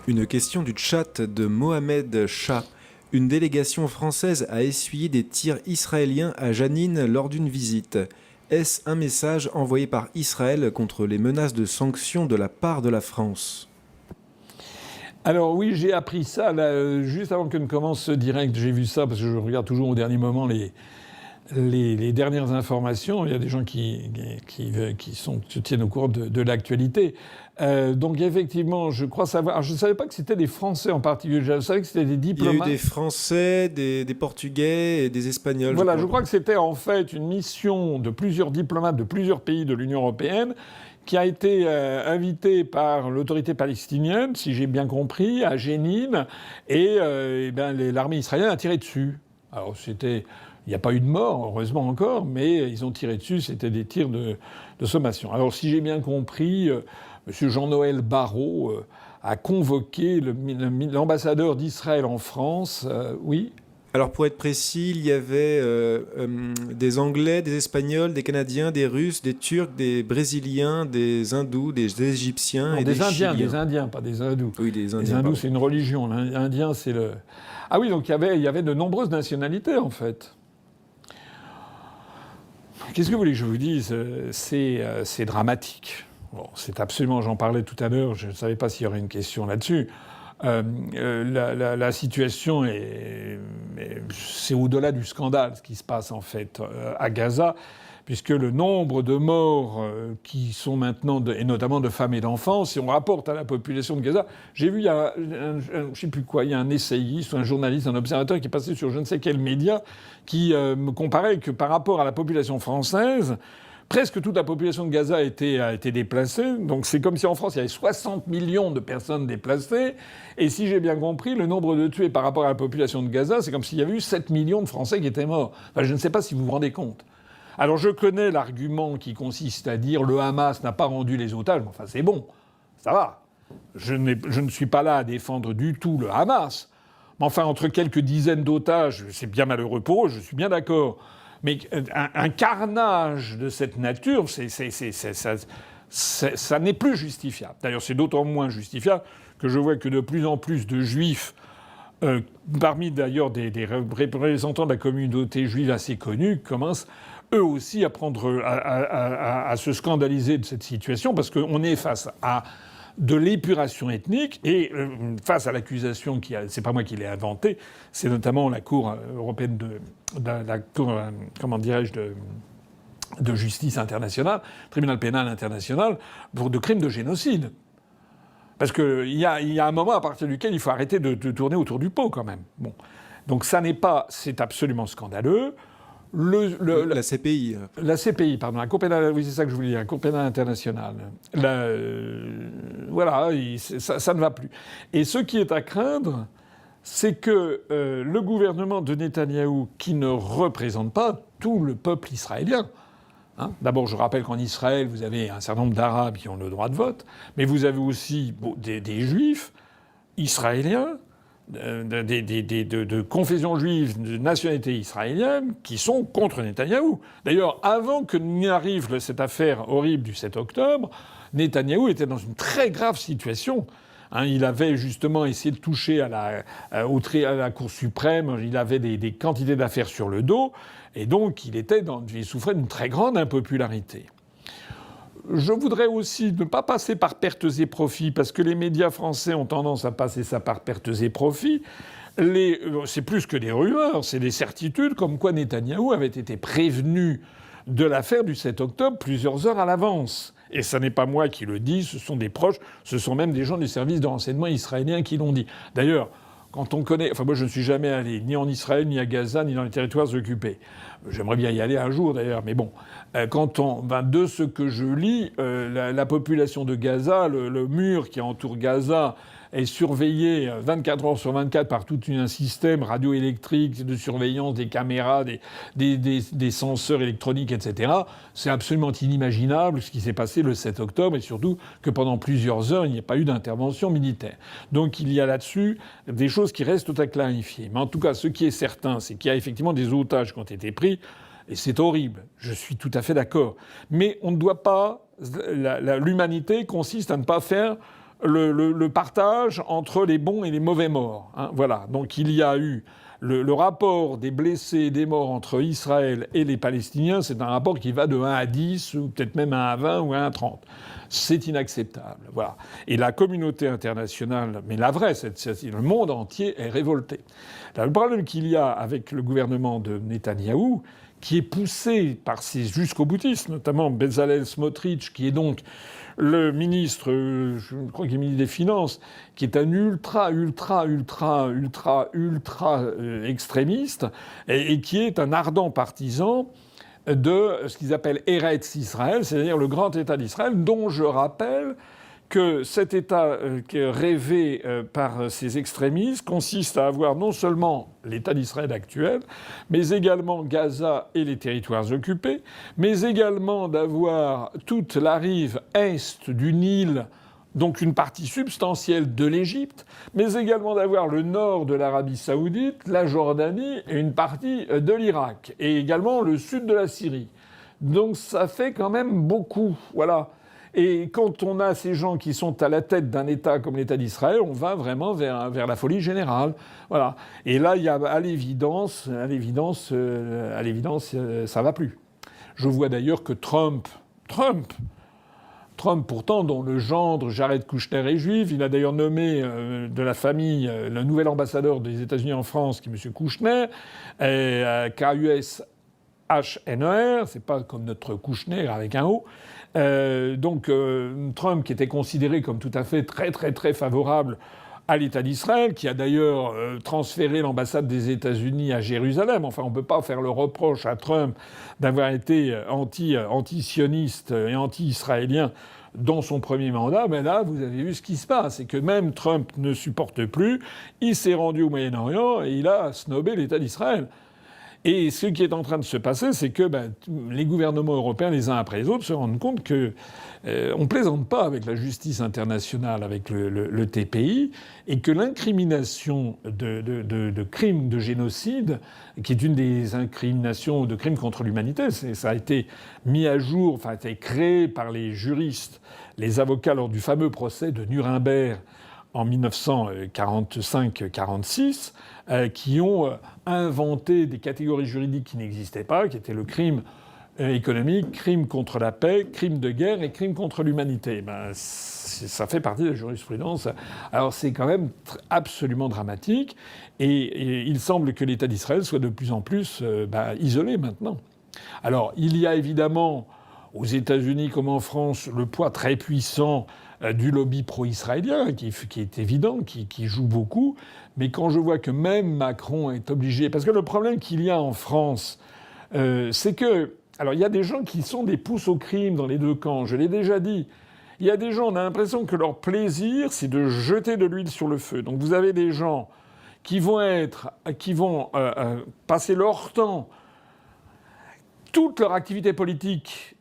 Une question du chat de Mohamed Shah. Une délégation française a essuyé des tirs israéliens à Janine lors d'une visite. Est-ce un message envoyé par Israël contre les menaces de sanctions de la part de la France ? Alors oui, j'ai appris ça là, juste avant que ne commence ce direct. J'ai vu ça parce que je regarde toujours au dernier moment les dernières informations. Il y a des gens qui se tiennent au courant de l'actualité. Donc effectivement, je crois savoir... Alors, je ne savais pas que c'était des Français en particulier. Je savais que c'était des diplomates. Il y a eu des Français, des Portugais et des Espagnols. Voilà, je crois que c'était en fait une mission de plusieurs diplomates de plusieurs pays de l'Union européenne qui a été invitée par l'autorité palestinienne, si j'ai bien compris, à Jénine. Et l'armée israélienne a tiré dessus. Alors c'était... Il n'y a pas eu de mort, heureusement encore, mais ils ont tiré dessus, c'était des tirs de sommation. Alors si j'ai bien compris, M. Jean-Noël Barrot a convoqué l'ambassadeur d'Israël en France, oui. Alors pour être précis, il y avait des Anglais, des Espagnols, des Canadiens, des Russes, des Turcs, des Brésiliens, des Hindous, des Égyptiens et des Indiens, Chiliens. des Indiens, pas des Hindous. Oui, des Indiens. Les Hindous, c'est une religion. L'Indien, c'est le... Ah oui, donc il y avait de nombreuses nationalités, en fait. Qu'est-ce que vous voulez que je vous dise ? C'est dramatique. Bon, c'est absolument... J'en parlais tout à l'heure, je ne savais pas s'il y aurait une question là-dessus. La situation c'est au-delà du scandale, ce qui se passe en fait à Gaza, puisque le nombre de morts qui sont maintenant, et notamment de femmes et d'enfants, si on rapporte à la population de Gaza, j'ai vu il y a je sais plus quoi, il y a un essayiste, un journaliste, un observateur qui est passé sur je ne sais quel média qui me comparait que par rapport à la population française, presque toute la population de Gaza a été déplacée. Donc c'est comme si en France, il y avait 60 millions de personnes déplacées. Et si j'ai bien compris, le nombre de tués par rapport à la population de Gaza, c'est comme s'il y avait eu 7 millions de Français qui étaient morts. Enfin, je ne sais pas si vous vous rendez compte. Alors je connais l'argument qui consiste à dire le Hamas n'a pas rendu les otages. Mais enfin, c'est bon, ça va. Je ne suis pas là à défendre du tout le Hamas. Mais enfin, entre quelques dizaines d'otages, c'est bien malheureux pour eux, je suis bien d'accord. Mais un carnage de cette nature, ça n'est plus justifiable. D'ailleurs, c'est d'autant moins justifiable que je vois que de plus en plus de juifs, parmi d'ailleurs des représentants de la communauté juive assez connus, commencent eux aussi à se scandaliser de cette situation, parce qu'on est face à de l'épuration ethnique et face à l'accusation c'est pas moi qui l'ai inventée, c'est notamment la Cour européenne la Cour, comment dirais-je, de justice internationale, tribunal pénal international, pour de crimes de génocide. Parce qu'il y a un moment à partir duquel il faut arrêter de tourner autour du pot quand même. Bon. Donc c'est absolument scandaleux. La CPI. La CPI, pardon. La Cour pénale, oui, c'est ça que je voulais dire. La Cour pénale internationale. Voilà, ça ne va plus. Et ce qui est à craindre, c'est que le gouvernement de Netanyahou, qui ne représente pas tout le peuple israélien, hein, d'abord, je rappelle qu'en Israël, vous avez un certain nombre d'Arabes qui ont le droit de vote, mais vous avez aussi des Juifs israéliens, de confession juive, de nationalité israélienne, qui sont contre Netanyahou. D'ailleurs, avant que n'arrive cette affaire horrible du 7 octobre, Netanyahou était dans une très grave situation. Hein, il avait justement essayé de toucher à la Cour suprême, il avait des quantités d'affaires sur le dos, et donc il souffrait d'une très grande impopularité. Je voudrais aussi ne pas passer par pertes et profits, parce que les médias français ont tendance à passer ça par pertes et profits. C'est plus que des rumeurs, c'est des certitudes, comme quoi Netanyahou avait été prévenu de l'affaire du 7 octobre plusieurs heures à l'avance. Et ce n'est pas moi qui le dis, ce sont des proches, ce sont même des gens du service de renseignement israélien qui l'ont dit. D'ailleurs, quand on connaît... Enfin, moi, je ne suis jamais allé ni en Israël, ni à Gaza, ni dans les territoires occupés. J'aimerais bien y aller un jour, d'ailleurs, mais bon. De ce que je lis, la population de Gaza, le mur qui entoure Gaza est surveillé 24 heures sur 24 par tout un système radioélectrique de surveillance, des caméras, des senseurs électroniques, etc. C'est absolument inimaginable ce qui s'est passé le 7 octobre et surtout que pendant plusieurs heures, il n'y a pas eu d'intervention militaire. Donc il y a là-dessus des choses qui restent à clarifier. Mais en tout cas, ce qui est certain, c'est qu'il y a effectivement des otages qui ont été pris. Et c'est horrible, je suis tout à fait d'accord. Mais on ne doit pas... L'humanité consiste à ne pas faire le partage entre les bons et les mauvais morts. Hein, voilà. Donc il y a eu le rapport des blessés et des morts entre Israël et les Palestiniens, c'est un rapport qui va de 1 à 10, ou peut-être même 1 à 20 ou 1 à 30. C'est inacceptable. Voilà. Et la communauté internationale, mais la vraie, le monde entier est révolté. Là, le problème qu'il y a avec le gouvernement de Netanyahou, qui est poussé par ses jusqu'au-boutistes, notamment Bezalel Smotrich, qui est donc le ministre, je crois qu'il est ministre des Finances, qui est un ultra extrémiste et qui est un ardent partisan de ce qu'ils appellent Eretz Israël, c'est-à-dire le grand État d'Israël, dont je rappelle que cet État qui est rêvé par ces extrémistes consiste à avoir non seulement l'État d'Israël actuel, mais également Gaza et les territoires occupés, mais également d'avoir toute la rive est du Nil, donc une partie substantielle de l'Égypte, mais également d'avoir le nord de l'Arabie saoudite, la Jordanie et une partie de l'Irak, et également le sud de la Syrie. Donc ça fait quand même beaucoup, voilà. Et quand on a ces gens qui sont à la tête d'un État comme l'État d'Israël, on va vraiment vers la folie générale. Voilà. Et là, il y a à l'évidence, ça va plus. Je vois d'ailleurs que Trump, pourtant, dont le gendre Jared Kushner est juif, il a d'ailleurs nommé de la famille le nouvel ambassadeur des États-Unis en France, qui est M. Kushner, K-U-S-H-N-E-R, c'est pas comme notre Kushner avec un O. Trump, qui était considéré comme tout à fait très favorable à l'État d'Israël, qui a d'ailleurs transféré l'ambassade des États-Unis à Jérusalem. Enfin, on ne peut pas faire le reproche à Trump d'avoir été anti-sioniste et anti-israélien dans son premier mandat, mais là, vous avez vu ce qui se passe. C'est que même Trump ne supporte plus. Il s'est rendu au Moyen-Orient et il a snobé l'État d'Israël. Et ce qui est en train de se passer, c'est que les gouvernements européens, les uns après les autres, se rendent compte que on plaisante pas avec la justice internationale, avec le TPI, et que l'incrimination de crimes de génocide, qui est une des incriminations de crimes contre l'humanité, ça a été mis à jour, enfin, a été créé par les juristes, les avocats lors du fameux procès de Nuremberg en 1945-46, qui ont inventé des catégories juridiques qui n'existaient pas, qui étaient le crime économique, crime contre la paix, crime de guerre et crime contre l'humanité. Ça fait partie de la jurisprudence. Alors c'est quand même absolument dramatique. Et il semble que l'État d'Israël soit de plus en plus isolé maintenant. Alors il y a évidemment, aux États-Unis comme en France, le poids très puissant du lobby pro-israélien, qui est évident, qui joue beaucoup. Mais quand je vois que même Macron est obligé... Parce que le problème qu'il y a en France, c'est que... Alors, il y a des gens qui sont des pousses au crime dans les deux camps, je l'ai déjà dit. Il y a des gens, on a l'impression que leur plaisir, c'est de jeter de l'huile sur le feu. Donc vous avez des gens qui vont passer leur temps, toute leur activité politique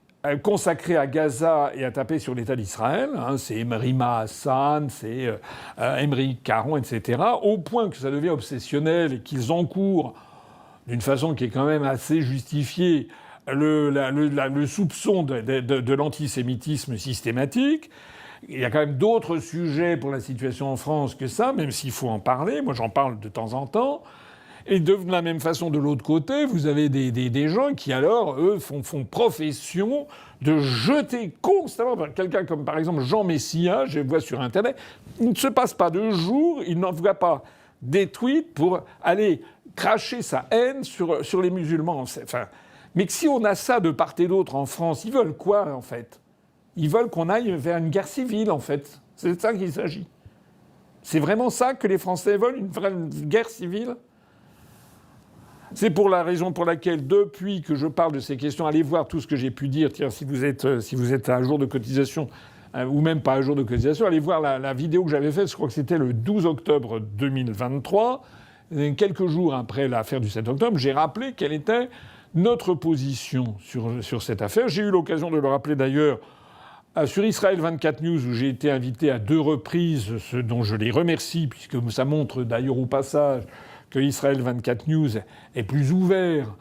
consacré à Gaza et à taper sur l'État d'Israël. C'est Rima Hassan, c'est Émeric Caron, etc. Au point que ça devient obsessionnel et qu'ils encourent, d'une façon qui est quand même assez justifiée, le soupçon de l'antisémitisme systématique. Il y a quand même d'autres sujets pour la situation en France que ça, même s'il faut en parler. Moi, j'en parle de temps en temps. Et de la même façon, de l'autre côté, vous avez des gens qui, alors, eux, font profession de jeter constamment... Quelqu'un comme, par exemple, Jean Messia, je le vois sur Internet, il ne se passe pas de jour, il n'envoie pas des tweets pour aller cracher sa haine sur les musulmans. Enfin, mais si on a ça de part et d'autre en France, ils veulent quoi, en fait? Ils veulent qu'on aille vers une guerre civile, en fait. C'est de ça qu'il s'agit. C'est vraiment ça que les Français veulent, une vraie guerre civile? C'est pour la raison pour laquelle, depuis que je parle de ces questions, allez voir tout ce que j'ai pu dire. Tiens, si vous êtes à un jour de cotisation, ou même pas à un jour de cotisation, allez voir la vidéo que j'avais faite, je crois que c'était le 12 octobre 2023. Quelques jours après l'affaire du 7 octobre, j'ai rappelé quelle était notre position sur cette affaire. J'ai eu l'occasion de le rappeler d'ailleurs sur Israël 24 News, où j'ai été invité à 2 reprises, ce dont je les remercie, puisque ça montre d'ailleurs au passage que Israël 24 News est plus ouvert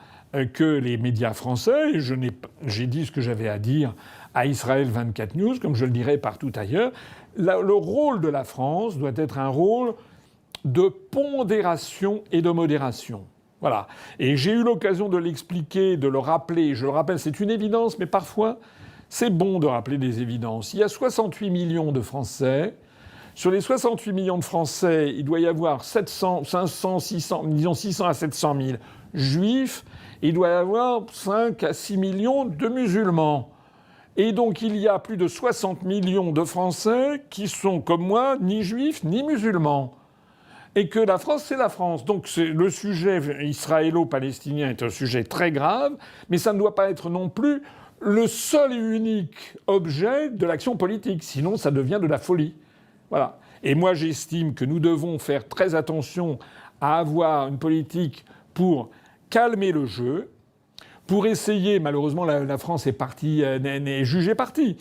que les médias français, et j'ai dit ce que j'avais à dire à Israël 24 News, comme je le dirai partout ailleurs, le rôle de la France doit être un rôle de pondération et de modération. Voilà. Et j'ai eu l'occasion de l'expliquer, de le rappeler. Je le rappelle, c'est une évidence, mais parfois, c'est bon de rappeler des évidences. Il y a 68 millions de Français. Sur les 68 millions de Français, il doit y avoir 700, 500, 600, disons 600 à 700 000 juifs. Et il doit y avoir 5 à 6 millions de musulmans. Et donc, il y a plus de 60 millions de Français qui sont, comme moi, ni juifs ni musulmans. Et que la France, c'est la France. Donc, le sujet israélo-palestinien est un sujet très grave, mais ça ne doit pas être non plus le seul et unique objet de l'action politique. Sinon, ça devient de la folie. Voilà. Et moi, j'estime que nous devons faire très attention à avoir une politique pour calmer le jeu, pour essayer, malheureusement, la France est jugée partie.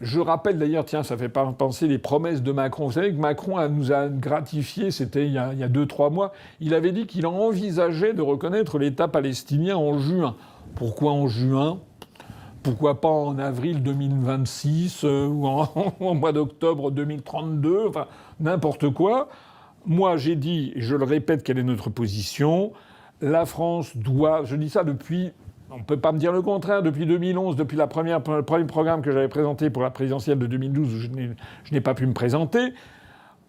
Je rappelle d'ailleurs, tiens, ça fait penser les promesses de Macron. Vous savez que Macron nous a gratifié, c'était il y a 2-3 mois. Il avait dit qu'il envisageait de reconnaître l'État palestinien en juin. Pourquoi en juin ? Pourquoi pas en avril 2026 ou en mois d'octobre 2032 ? Enfin, n'importe quoi. Moi, j'ai dit, et je le répète, quelle est notre position. La France doit, je dis ça depuis... On ne peut pas me dire le contraire. Depuis 2011, depuis le premier programme que j'avais présenté pour la présidentielle de 2012, où je n'ai pas pu me présenter,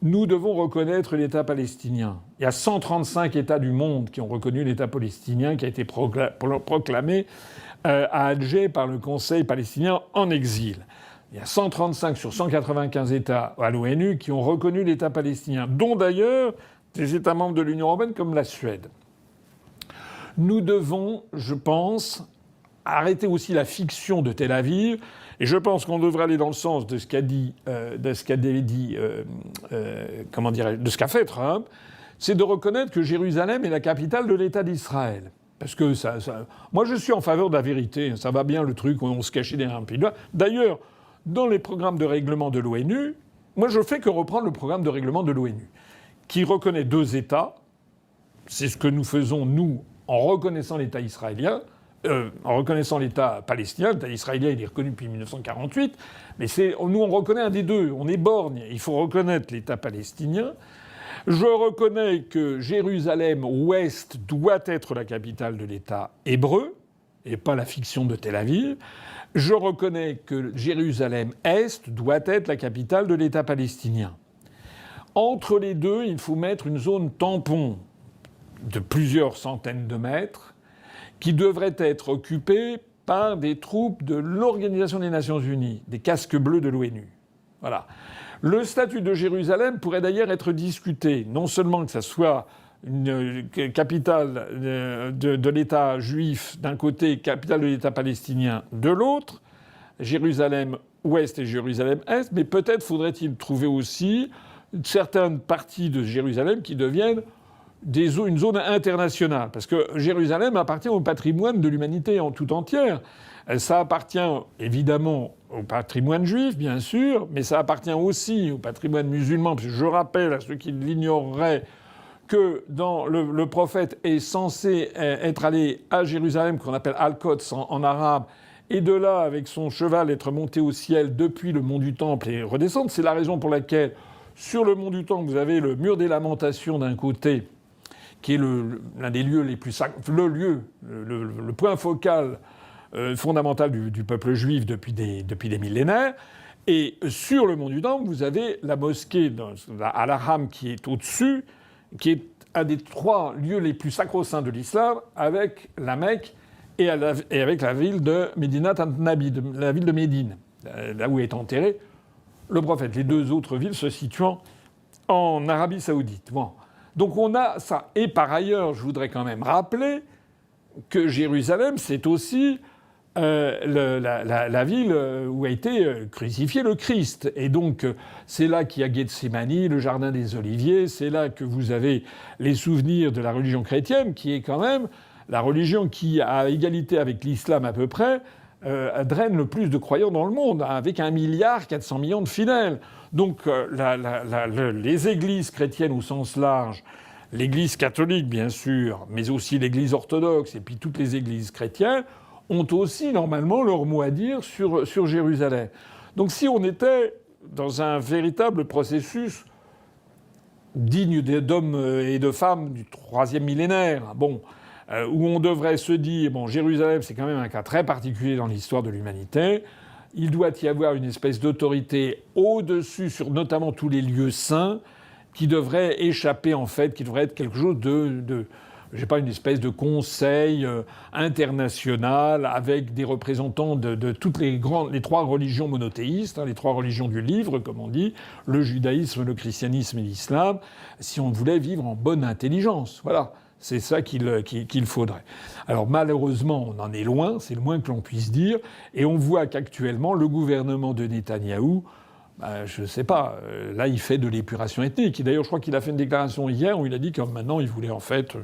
nous devons reconnaître l'État palestinien. Il y a 135 États du monde qui ont reconnu l'État palestinien, qui a été proclamé à Alger par le Conseil palestinien en exil. Il y a 135 sur 195 États à l'ONU qui ont reconnu l'État palestinien, dont d'ailleurs des États membres de l'Union européenne comme la Suède. Nous devons, je pense, arrêter aussi la fiction de Tel Aviv. Et je pense qu'on devrait aller dans le sens de ce qu'a fait Trump, c'est de reconnaître que Jérusalem est la capitale de l'État d'Israël. Parce que moi, je suis en faveur de la vérité. Ça va bien le truc où on se cachait derrière un pied. D'ailleurs, dans les programmes de règlement de l'ONU, moi, je fais que reprendre le programme de règlement de l'ONU, qui reconnaît 2 États. C'est ce que nous faisons, nous, en reconnaissant l'État israélien, en reconnaissant l'État palestinien. L'État israélien, il est reconnu depuis 1948, mais nous, on reconnaît un des deux. On est borgne. Il faut reconnaître l'État palestinien. Je reconnais que Jérusalem-Ouest doit être la capitale de l'État hébreu, et pas la fiction de Tel Aviv. Je reconnais que Jérusalem-Est doit être la capitale de l'État palestinien. Entre les deux, il faut mettre une zone tampon de plusieurs centaines de mètres, qui devrait être occupée par des troupes de l'Organisation des Nations Unies, des casques bleus de l'ONU. Voilà. Le statut de Jérusalem pourrait d'ailleurs être discuté, non seulement que ça soit une capitale de l'État juif d'un côté, capitale de l'État palestinien de l'autre, Jérusalem-Ouest et Jérusalem-Est, mais peut-être faudrait-il trouver aussi certaines parties de Jérusalem qui deviennent une zone internationale. Parce que Jérusalem appartient au patrimoine de l'humanité en tout entière. Ça appartient évidemment au patrimoine juif, bien sûr, mais ça appartient aussi au patrimoine musulman. Parce que je rappelle à ceux qui l'ignoreraient que le prophète est censé être allé à Jérusalem, qu'on appelle Al-Quds en arabe, et de là, avec son cheval, être monté au ciel depuis le mont du Temple et redescendre. C'est la raison pour laquelle, sur le mont du Temple, vous avez le mur des Lamentations d'un côté, qui est l'un des lieux les plus sacrés, le point focal fondamental du peuple juif depuis des millénaires. Et sur le mont du Temple, vous avez la mosquée Al-Haram qui est au-dessus, qui est un des 3 lieux les plus sacro-saints de l'islam, avec la Mecque et avec la ville de Médinat Nabi, la ville de Médine, là où est enterré le prophète. Les 2 autres villes se situant en Arabie Saoudite. Bon. Donc on a ça. Et par ailleurs, je voudrais quand même rappeler que Jérusalem, c'est aussi la ville où a été crucifié le Christ. Et donc c'est là qu'il y a Gethsémani, le jardin des Oliviers, c'est là que vous avez les souvenirs de la religion chrétienne, qui est quand même la religion qui, à égalité avec l'islam à peu près, draine le plus de croyants dans le monde, avec 1,4 milliard de fidèles. Donc les églises chrétiennes au sens large, l'Église catholique, bien sûr, mais aussi l'Église orthodoxe et puis toutes les églises chrétiennes ont aussi normalement leur mot à dire sur Jérusalem. Donc si on était dans un véritable processus digne d'hommes et de femmes du 3e millénaire, où on devrait se dire, Jérusalem, c'est quand même un cas très particulier dans l'histoire de l'humanité, il doit y avoir une espèce d'autorité au-dessus sur notamment tous les lieux saints qui devrait échapper, en fait, qui devrait être quelque chose je sais pas, une espèce de conseil international avec des représentants de toutes les 3 religions monothéistes, les 3 religions du livre, comme on dit, le judaïsme, le christianisme et l'islam, si on voulait vivre en bonne intelligence. Voilà. C'est ça qu'il faudrait. Alors malheureusement, on en est loin, c'est le moins que l'on puisse dire, et on voit qu'actuellement, le gouvernement de Netanyahou, je ne sais pas, là il fait de l'épuration ethnique. Et d'ailleurs, je crois qu'il a fait une déclaration hier où il a dit que maintenant il voulait en fait,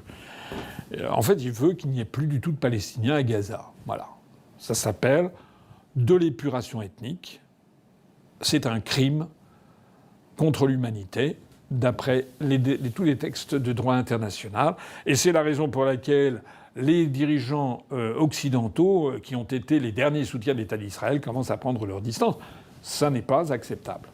il veut qu'il n'y ait plus du tout de Palestiniens à Gaza. Voilà. Ça s'appelle de l'épuration ethnique. C'est un crime contre l'humanité, d'après tous les textes de droit international. Et c'est la raison pour laquelle les dirigeants occidentaux, qui ont été les derniers soutiens de l'État d'Israël, commencent à prendre leur distance. Ça n'est pas acceptable.